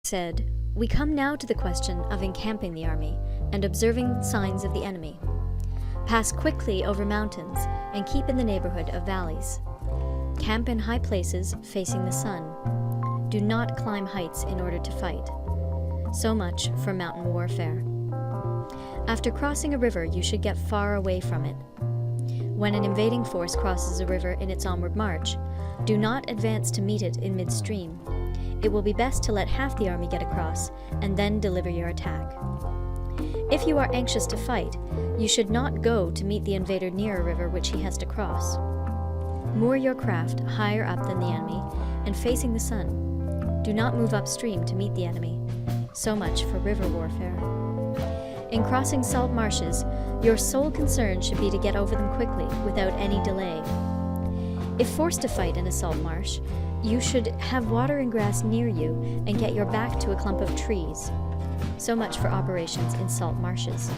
said, we come now to the question of encamping the army and observing signs of the enemy. Pass quickly over mountains and keep in the neighborhood of valleys. Camp in high places facing the sun. Do not climb heights in order to fight. So much for mountain warfare. After crossing a river, you should get far away from it. When an invading force crosses a river in its onward march, do not advance to meet it in midstream. It will be best to let half the army get across and then deliver your attack. If you are anxious to fight, you should not go to meet the invader near a river which he has to cross. Moor your craft higher up than the enemy and facing the sun. Do not move upstream to meet the enemy. So much for river warfare. In crossing salt marshes, your sole concern should be to get over them quickly without any delay. If forced to fight in a salt marsh, you should have water and grass near you and get your back to a clump of trees. So much for operations in salt marshes.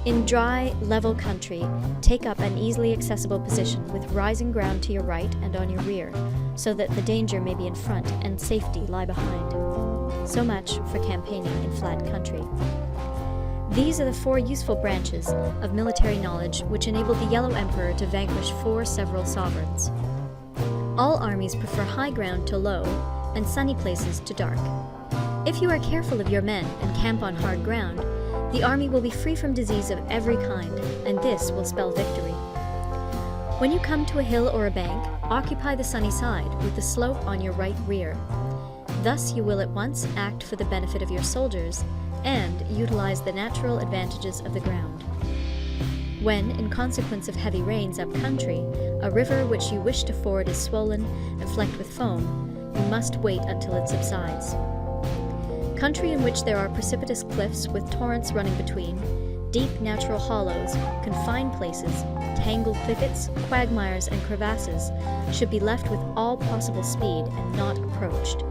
In dry, level country, take up an easily accessible position with rising ground to your right and on your rear, so that the danger may be in front and safety lie behind. So much for campaigning in flat country. These are the 4 useful branches of military knowledge which enabled the Yellow Emperor to vanquish 4 several sovereigns. All armies prefer high ground to low, and sunny places to dark. If you are careful of your men and camp on hard ground, the army will be free from disease of every kind, and this will spell victory. When you come to a hill or a bank, occupy the sunny side with the slope on your right rear. Thus you will at once act for the benefit of your soldiers and utilize the natural advantages of the ground. When, in consequence of heavy rains up country, a river which you wish to ford is swollen and flecked with foam, you must wait until it subsides. Country in which there are precipitous cliffs with torrents running between, deep natural hollows, confined places, tangled thickets, quagmires, and crevasses should be left with all possible speed and not approached.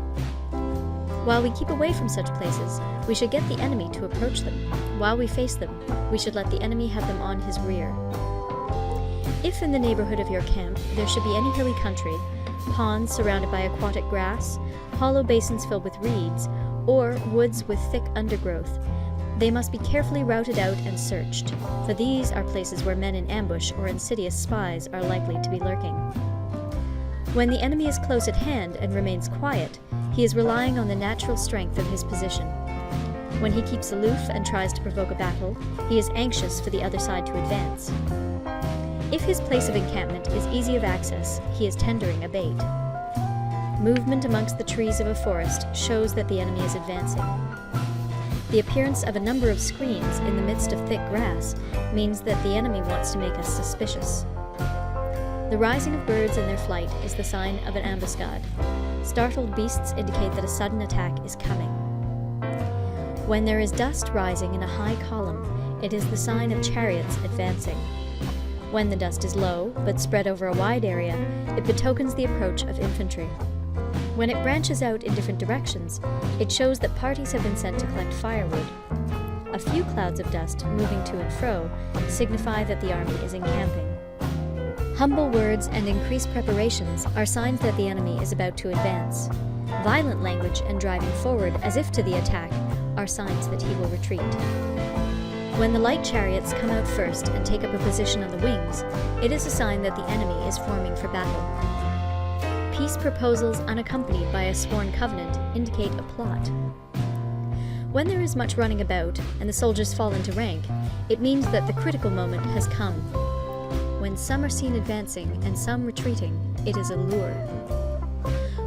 While we keep away from such places, we should get the enemy to approach them. While we face them, we should let the enemy have them on his rear. If in the neighborhood of your camp there should be any hilly country, ponds surrounded by aquatic grass, hollow basins filled with reeds, or woods with thick undergrowth, they must be carefully routed out and searched, for these are places where men in ambush or insidious spies are likely to be lurking. When the enemy is close at hand and remains quiet, he is relying on the natural strength of his position. When he keeps aloof and tries to provoke a battle, he is anxious for the other side to advance. If his place of encampment is easy of access, he is tendering a bait. Movement amongst the trees of a forest shows that the enemy is advancing. The appearance of a number of screens in the midst of thick grass means that the enemy wants to make us suspicious. The rising of birds in their flight is the sign of an ambuscade. Startled beasts indicate that a sudden attack is coming. When there is dust rising in a high column, it is the sign of chariots advancing. When the dust is low, but spread over a wide area, it betokens the approach of infantry. When it branches out in different directions, it shows that parties have been sent to collect firewood. A few clouds of dust moving to and fro signify that the army is encamping. Humble words and increased preparations are signs that the enemy is about to advance. Violent language and driving forward as if to the attack are signs that he will retreat. When the light chariots come out first and take up a position on the wings, it is a sign that the enemy is forming for battle. Peace proposals unaccompanied by a sworn covenant indicate a plot. When there is much running about and the soldiers fall into rank, it means that the critical moment has come. When some are seen advancing and some retreating, it is a lure.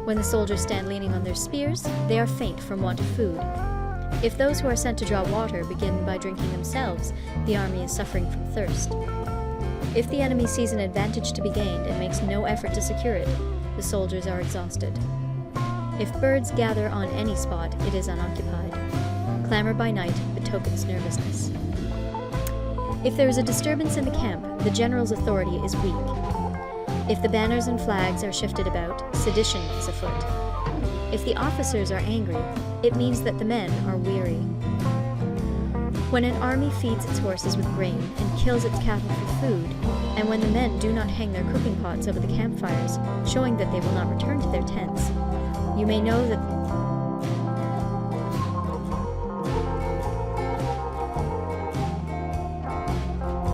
When the soldiers stand leaning on their spears, they are faint from want of food. If those who are sent to draw water begin by drinking themselves, the army is suffering from thirst. If the enemy sees an advantage to be gained and makes no effort to secure it, the soldiers are exhausted. If birds gather on any spot, it is unoccupied. Clamor by night betokens nervousness. If there is a disturbance in the camp, the general's authority is weak. If the banners and flags are shifted about, sedition is afoot. If the officers are angry, it means that the men are weary. When an army feeds its horses with grain and kills its cattle for food, and when the men do not hang their cooking pots over the campfires, showing that they will not return to their tents, you may know that